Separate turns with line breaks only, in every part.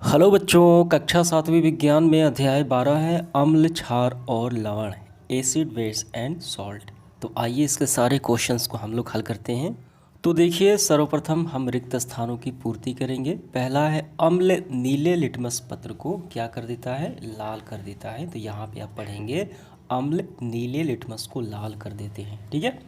Hello बच्चों, कक्षा 7वीं विज्ञान में अध्याय 12 है अम्ल, क्षार और लवण, एसिड, बेस एंड सॉल्ट। तो आइए इसके सारे क्वेश्चंस को हम लोग हल करते हैं। तो देखिए, सर्वप्रथम हम रिक्त स्थानों की पूर्ति करेंगे। पहला है अम्ल नीले लिटमस पत्र को क्या कर देता है, लाल कर देता है। तो यहाँ पे आप पढ़ेंगे अम्ल नीले लिटमस को लाल कर देते हैं। ठीक है,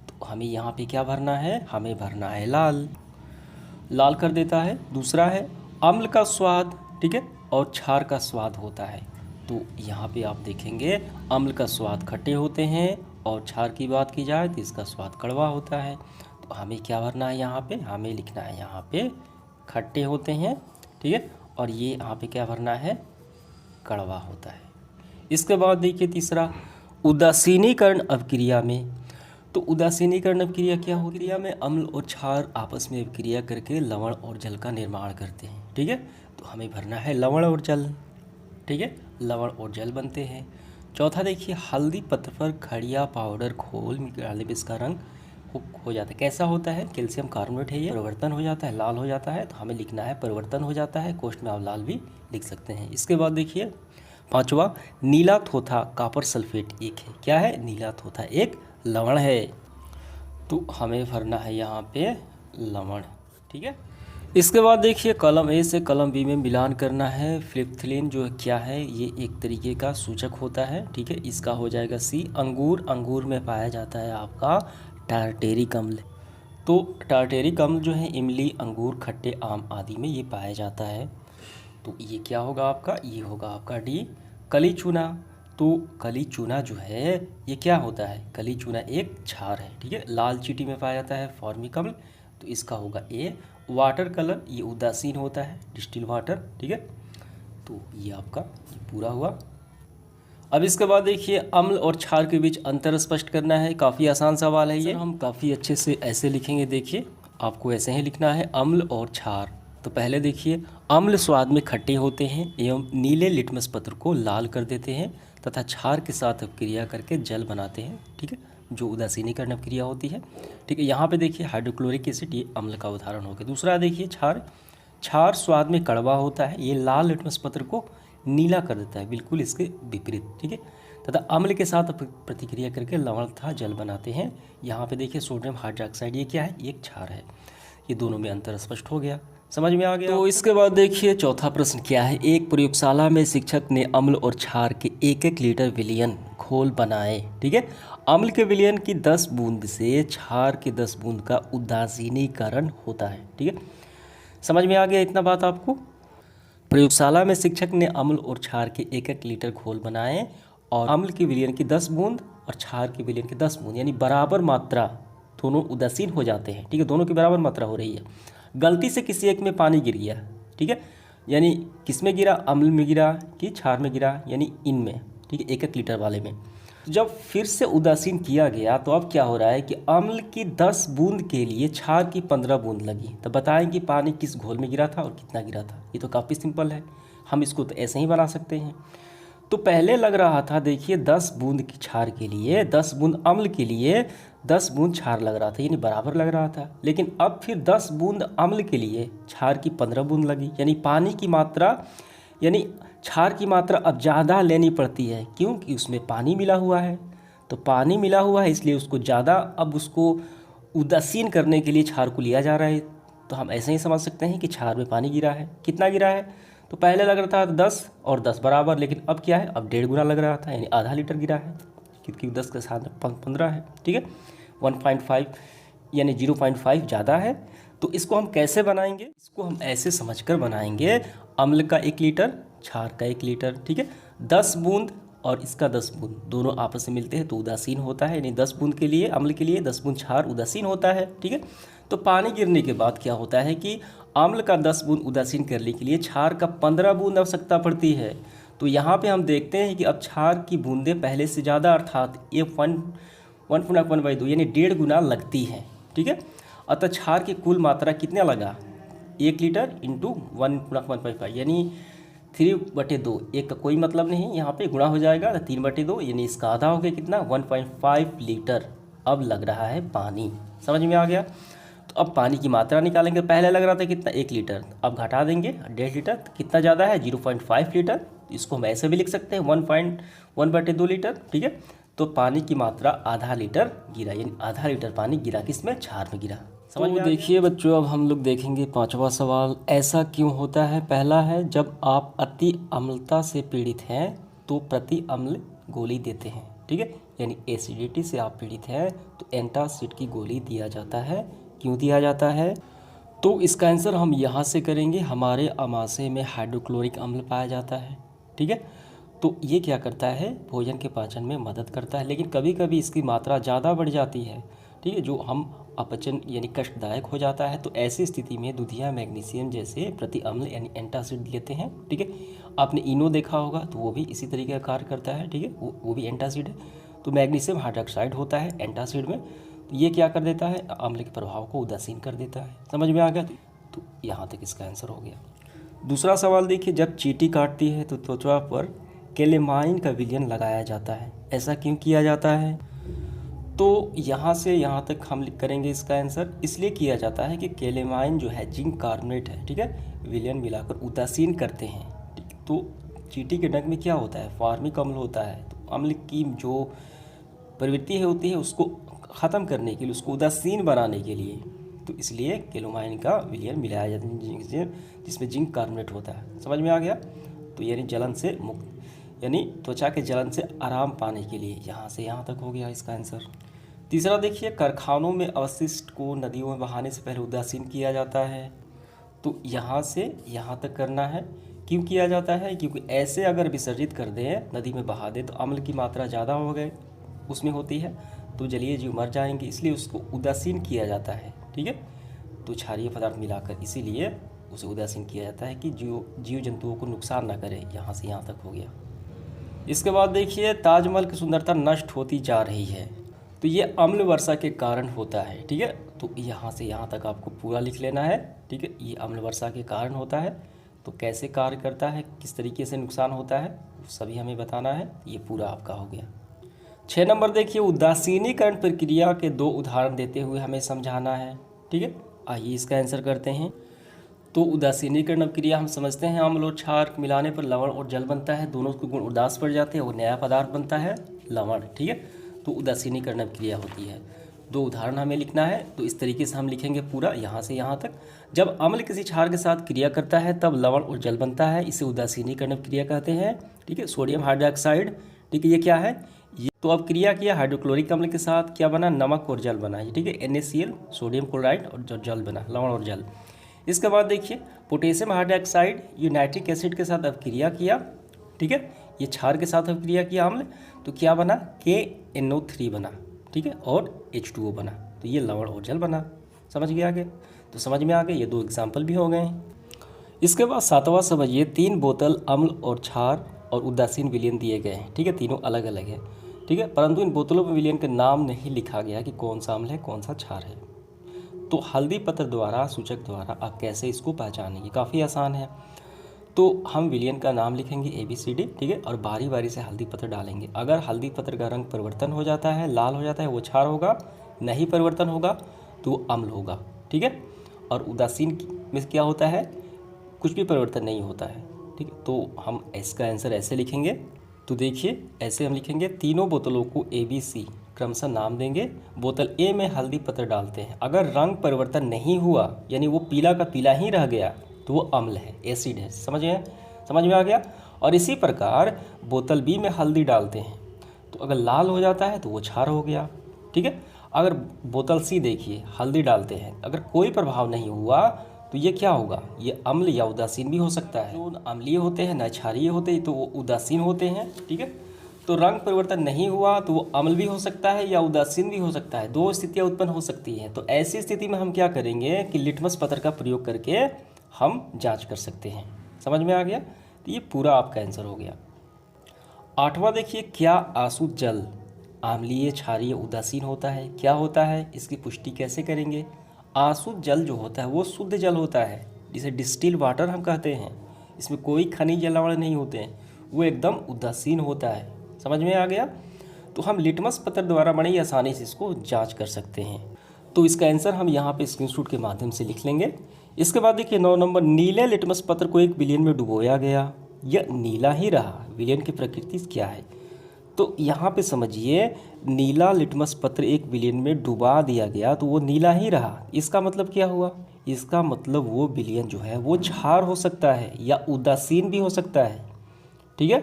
तो हमें यहाँ पे क्या भरना है, हमें भरना है लाल, लाल कर देता है। दूसरा है अम्ल का स्वाद, ठीक है, और क्षार का स्वाद होता है। तो यहाँ पे आप देखेंगे अम्ल का स्वाद खट्टे होते हैं और क्षार की बात की जाए तो इसका स्वाद कड़वा होता है। तो हमें क्या भरना है, यहाँ पे हमें लिखना है यहाँ पे खट्टे होते हैं, ठीक है, और ये यहाँ पे क्या भरना है, कड़वा होता है। इसके बाद देखिए तीसरा, उदासीनीकरण अभिक्रिया में। तो उदासीनीकरण अभिक्रिया क्या होती है, क्रिया में अम्ल और क्षार आपस में अभिक्रिया करके लवण और जल का निर्माण करते हैं। ठीक है, तो हमें भरना है लवण और जल। ठीक है, लवण और जल बनते हैं। चौथा देखिए, हल्दी पत्र पर खड़िया पाउडर घोल डालने पर इसका रंग हो जाता है। कैसा होता है, कैल्शियम कार्बोनेट है, ये परिवर्तन हो जाता है, लाल हो जाता है। तो हमें लिखना है परिवर्तन हो जाता है, कोष्ठ में आप लाल भी लिख सकते हैं। इसके बाद देखिए पांचवा, नीला थोथा कॉपर सल्फेट एक है। क्या है, नीला थोथा एक लवण है। तो हमें भरना है यहाँ पे लवण। ठीक है, इसके बाद देखिए कॉलम ए से कॉलम बी में मिलान करना है। फ्लिप्थिलीन जो क्या है, ये एक तरीके का सूचक होता है। ठीक है, इसका हो जाएगा सी। अंगूर, अंगूर में पाया जाता है आपका टार्टेरिक अम्ल। तो टार्टेरिक अम्ल जो है इमली, अंगूर, खट्टे आम आदि में ये पाया जाता है। तो ये क्या होगा आपका, ये होगा आपका डी। कली चूना, तो कली चूना जो है ये क्या होता है, कली चूना एक क्षार है। ठीक है, लाल चींटी में पाया जाता है फॉर्मिक अम्ल, तो इसका होगा ए। वाटर कलर ये उदासीन होता है, डिस्टिल वाटर। ठीक है, तो ये आपका ये पूरा हुआ। अब इसके बाद देखिए अम्ल और क्षार के बीच अंतर स्पष्ट करना है। काफ़ी आसान सवाल है ये, हम काफ़ी अच्छे से ऐसे लिखेंगे। देखिए आपको ऐसे ही लिखना है अम्ल और क्षार। तो पहले देखिए, अम्ल स्वाद में खट्टे होते हैं एवं नीले लिटमस पत्र को लाल कर देते हैं तथा क्षार के साथ अपक्रिया करके जल बनाते हैं। ठीक है, जो उदासीनीकरण अपक्रिया होती है। ठीक है, यहाँ पे देखिए हाइड्रोक्लोरिक एसिड ये अम्ल का उदाहरण हो गया। दूसरा देखिए क्षार, क्षार स्वाद में कड़वा होता है, ये लाल लिटमस पत्र को नीला कर देता है, बिल्कुल इसके विपरीत। ठीक है, तथा अम्ल के साथ प्रतिक्रिया करके लवण तथा जल बनाते हैं। यहाँ पे देखिए सोडियम हाइड्रोक्साइड ये क्या है, ये क्षार है। ये दोनों में अंतर स्पष्ट हो गया, समझ में आ गया। तो इसके बाद देखिए चौथा प्रश्न क्या है, एक प्रयोगशाला में शिक्षक ने अम्ल और क्षार के 1-1 लीटर विलयन घोल बनाए। ठीक है, अम्ल के विलयन की 10 बूंद से क्षार के 10 बूंद का उदासीनीकरण होता है। ठीक है, समझ में आ गया इतना बात आपको। प्रयोगशाला में शिक्षक ने अम्ल और क्षार के 1-1 लीटर घोल बनाए और अम्ल के विलयन की 10 बूंद और क्षार के विलयन की 10 बूंद, यानी बराबर मात्रा, दोनों उदासीन हो जाते हैं। ठीक है, दोनों की बराबर मात्रा हो रही है। गलती से किसी एक में पानी गिर गया। ठीक है, यानी किस में गिरा, अम्ल में गिरा कि क्षार में गिरा, यानी इनमें। ठीक है, 1-1 लीटर वाले में। जब फिर से उदासीन किया गया तो अब क्या हो रहा है कि अम्ल की 10 बूंद के लिए क्षार की 15 बूंद लगी। तो बताएं कि पानी किस घोल में गिरा था और कितना गिरा था। ये तो काफ़ी सिंपल है, हम इसको तो ऐसे ही बना सकते हैं। तो पहले लग रहा था, देखिए 10 बूंद की क्षार के लिए, 10 बूंद अम्ल के लिए 10 बूंद क्षार लग रहा था, यानी बराबर लग रहा था। लेकिन अब फिर 10 बूंद अम्ल के लिए क्षार की 15 बूंद लगी, यानी पानी की मात्रा, यानी क्षार की मात्रा अब ज़्यादा लेनी पड़ती है, क्योंकि उसमें पानी मिला हुआ है। तो पानी मिला हुआ है इसलिए उसको ज़्यादा, अब उसको उदासीन करने के लिए क्षार को लिया जा रहा है। तो हम ऐसे ही समझ सकते हैं कि क्षार में पानी गिरा है। कितना गिरा है, तो पहले लग रहा था 10 और 10 बराबर, लेकिन अब क्या है, अब 1.5 गुना लग रहा था, यानी आधा लीटर गिरा है, क्योंकि 10 के साथ 15 है। ठीक है, 1.5 यानी 0.5 ज़्यादा है। तो इसको हम कैसे बनाएंगे, इसको हम ऐसे समझकर बनाएंगे, अम्ल का 1 लीटर, क्षार का 1 लीटर। ठीक है, 10 बूंद और इसका 10 बूंद दोनों आपस में मिलते हैं तो उदासीन होता है, यानी 10 बूंद के लिए अम्ल के लिए 10 बूंद क्षार उदासीन होता है। ठीक है, तो पानी गिरने के बाद क्या होता है कि अम्ल का 10 बूंद उदासीन करने के लिए क्षार का 15 बूंद आवश्यकता पड़ती है। तो यहाँ पे हम देखते हैं कि अब क्षार की बूंदें पहले से ज़्यादा, अर्थात ये 1/2 यानी 1.5 गुना लगती है। ठीक है, अतः क्षार की कुल मात्रा कितना लगा, 1 लीटर इंटू 1/5 यानी 3/2। एक का कोई मतलब नहीं, यहाँ पे गुणा हो जाएगा, 3/2 यानी इसका आधा हो गया कितना, 1.5 लीटर अब लग रहा है पानी। समझ में आ गया। तो अब पानी की मात्रा निकालेंगे। पहले लग रहा था कितना 1 लीटर, अब घटा देंगे 1.5 लीटर। तो कितना ज़्यादा है 0.5 लीटर। इसको हम ऐसे भी लिख सकते हैं 1.1/2 लीटर। ठीक है, तो पानी की मात्रा आधा लीटर गिरा, यानी आधा लीटर पानी गिरा किसमें, क्षार में गिरा। समझ में देखिए बच्चों, अब हम लोग देखेंगे 5वां सवाल। ऐसा क्यों होता है? पहला है, जब आप अति अम्लता से पीड़ित हैं तो प्रति अम्ल गोली देते हैं। ठीक है, यानी एसिडिटी से आप पीड़ित हैं तो एंटासिड की गोली दिया जाता है। क्यों दिया जाता है? तो इसका आंसर हम यहाँ से करेंगे। हमारे अमाशय में हाइड्रोक्लोरिक अम्ल पाया जाता है। ठीक है, तो ये क्या करता है, भोजन के पाचन में मदद करता है, लेकिन कभी कभी इसकी मात्रा ज़्यादा बढ़ जाती है। ठीक है, जो हम अपचन यानी कष्टदायक हो जाता है। तो ऐसी स्थिति में दूधिया मैग्नीशियम जैसे प्रति अम्ल यानी एंटासिड लेते हैं। ठीक है, आपने इनो देखा होगा तो वो भी इसी तरीके का कार्य करता है। ठीक है, वो भी एंटासिड है। तो मैग्नीशियम हाइड्रोक्साइड होता है एंटासिड में, तो ये क्या कर देता है, अम्ल के प्रभाव को उदासीन कर देता है। समझ में आ गया? तो यहाँ तक इसका आंसर हो गया। दूसरा सवाल देखिए, जब चींटी काटती है तो त्वचा पर केलेमाइन का विलयन लगाया जाता है। ऐसा क्यों किया जाता है? तो यहाँ से यहाँ तक हम करेंगे इसका आंसर। इसलिए किया जाता है कि केलेमाइन जो है जिंक कार्बोनेट है, ठीक है, विलयन मिलाकर उदासीन करते हैं। ठीक, तो चींटी के डंक में क्या होता है, फार्मिक अम्ल होता है। तो अम्ल की जो प्रवृत्ति है होती है उसको ख़त्म करने के लिए, उसको उदासीन बनाने के लिए, तो इसलिए केलेमाइन का विलयन मिलाया जाता है जिसमें जिंक कार्बोनेट होता है। समझ में आ गया? तो यानी जलन से मुक्त, यानी त्वचा के जलन से आराम पाने के लिए। यहाँ से यहाँ तक हो गया इसका आंसर। तीसरा देखिए, कारखानों में अवशिष्ट को नदियों में बहाने से पहले उदासीन किया जाता है। तो यहाँ से यहाँ तक करना है। क्यों किया जाता है? क्योंकि ऐसे अगर विसर्जित कर दें, नदी में बहा दें, तो अम्ल की मात्रा ज़्यादा हो गए उसमें होती है, तो जलीय जीव मर जाएंगे, इसलिए उसको उदासीन किया जाता है। ठीक है, तो क्षारीय पदार्थ मिलाकर इसीलिए उसे उदासीन किया जाता है कि जीव जंतुओं को नुकसान ना करे। यहाँ से यहाँ तक हो गया। इसके बाद देखिए, ताजमहल की सुंदरता नष्ट होती जा रही है, तो ये अम्ल वर्षा के कारण होता है। ठीक है, तो यहाँ से यहाँ तक आपको पूरा लिख लेना है। ठीक है, ये अम्ल वर्षा के कारण होता है। तो कैसे कार्य करता है, किस तरीके से नुकसान होता है, सभी हमें बताना है। ये पूरा आपका हो गया। 6 नंबर देखिए, उदासीनीकरण प्रक्रिया के 2 उदाहरण देते हुए हमें समझाना है। ठीक है, आइए इसका आंसर करते हैं। तो उदासीनीकरण अभिक्रिया हम समझते हैं, अम्ल और क्षार मिलाने पर लवण और जल बनता है। दोनों के गुण उदास पड़ जाते हैं और नया पदार्थ बनता है लवण। ठीक है, तो उदासीनीकरण अभिक्रिया होती है। 2 उदाहरण हमें लिखना है, तो इस तरीके से हम लिखेंगे पूरा यहाँ से यहाँ तक। जब अम्ल किसी क्षार के साथ क्रिया करता है तब लवण और जल बनता है, इसे उदासीनीकरण अभिक्रिया कहते हैं। ठीक है, सोडियम हाइड्रोक्साइड। ठीक है, ये क्या है, ये तो अब क्रिया किया हाइड्रोक्लोरिक अम्ल के साथ, क्या बना, नमक और जल बना। ठीक है, NaCl सोडियम क्लोराइड और जो जल बना, लवण और जल। इसके बाद देखिए, पोटेशियम हाइड्रोक्साइड ये नाइट्रिक एसिड के साथ अभिक्रिया किया। ठीक है, ये क्षार के साथ अभिक्रिया किया अम्ल, तो क्या बना, KNO3 बना। ठीक है, और H2O बना, तो ये लवण और जल बना। समझ गया आगे? तो समझ में आ गए, ये 2 एग्जाम्पल भी हो गए हैं। इसके बाद 7वां समझिए, 3 बोतल अम्ल और क्षार और उदासीन विलयन दिए गए हैं। ठीक है, तीनों अलग अलग है। ठीक है, परंतु इन बोतलों में विलयन का नाम नहीं लिखा गया कि कौन सा अम्ल है कौन सा क्षार है। तो हल्दी पत्र द्वारा, सूचक द्वारा आप कैसे इसको पहचानेंगे? काफ़ी आसान है। तो हम विलयन का नाम लिखेंगे ABCD। ठीक है, और बारी बारी से हल्दी पत्र डालेंगे। अगर हल्दी पत्र का रंग परिवर्तन हो जाता है, लाल हो जाता है, वो क्षार होगा। नहीं परिवर्तन होगा तो वो अम्ल होगा। ठीक है, और उदासीन में क्या होता है, कुछ भी परिवर्तन नहीं होता है। ठीक है, तो हम इसका आंसर ऐसे लिखेंगे। तो देखिए, ऐसे हम लिखेंगे, तीनों बोतलों को ABC क्रमशः नाम देंगे। बोतल A में हल्दी पत्र डालते हैं, अगर रंग परिवर्तन नहीं हुआ, यानी वो पीला का पीला ही रह गया, तो वो अम्ल है, एसिड है। समझ में आ गया? और इसी प्रकार बोतल B में हल्दी डालते हैं, तो अगर लाल हो जाता है तो वो क्षार हो गया। ठीक है, अगर बोतल C देखिए, हल्दी डालते हैं, अगर कोई प्रभाव नहीं हुआ तो ये क्या होगा, ये अम्ल या उदासीन भी हो सकता है। जो अम्लीय होते हैं न क्षारीय होते हैं, तो वो उदासीन होते हैं। ठीक है, तो रंग परिवर्तन नहीं हुआ तो वो अम्ल भी हो सकता है या उदासीन भी हो सकता है। 2 स्थितियाँ उत्पन्न हो सकती हैं। तो ऐसी स्थिति में हम क्या करेंगे कि लिटमस पत्र का प्रयोग करके हम जांच कर सकते हैं। समझ में आ गया? तो ये पूरा आपका आंसर हो गया। 8वां देखिए, क्या आसुत जल आम्लीय, क्षारीय, उदासीन होता है? क्या होता है, इसकी पुष्टि कैसे करेंगे? आसुत जल जो होता है वो शुद्ध जल होता है, जिसे डिस्टिल वाटर हम कहते हैं। इसमें कोई खनिज या लवण नहीं होते हैं, वो एकदम उदासीन होता है। समझ में आ गया? तो हम लिटमस पत्र द्वारा बड़ी आसानी से इसको जांच कर सकते हैं। तो इसका आंसर हम यहाँ पे स्क्रीनशॉट के माध्यम से लिख लेंगे। इसके बाद देखिए 9 नंबर, नीले लिटमस पत्र को एक विलयन में डुबोया गया, यह नीला ही रहा, विलयन की प्रकृति क्या है? तो यहाँ पे समझिए, नीला लिटमस पत्र एक विलयन में डुबा दिया गया तो वो नीला ही रहा। इसका मतलब क्या हुआ? इसका मतलब वो विलयन जो है वो क्षार हो सकता है या उदासीन भी हो सकता है। ठीक है,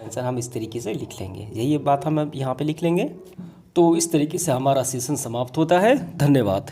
आंसर हम इस तरीके से लिख लेंगे, यही बात हम यहाँ पे लिख लेंगे। तो इस तरीके से हमारा सेशन समाप्त होता है। धन्यवाद।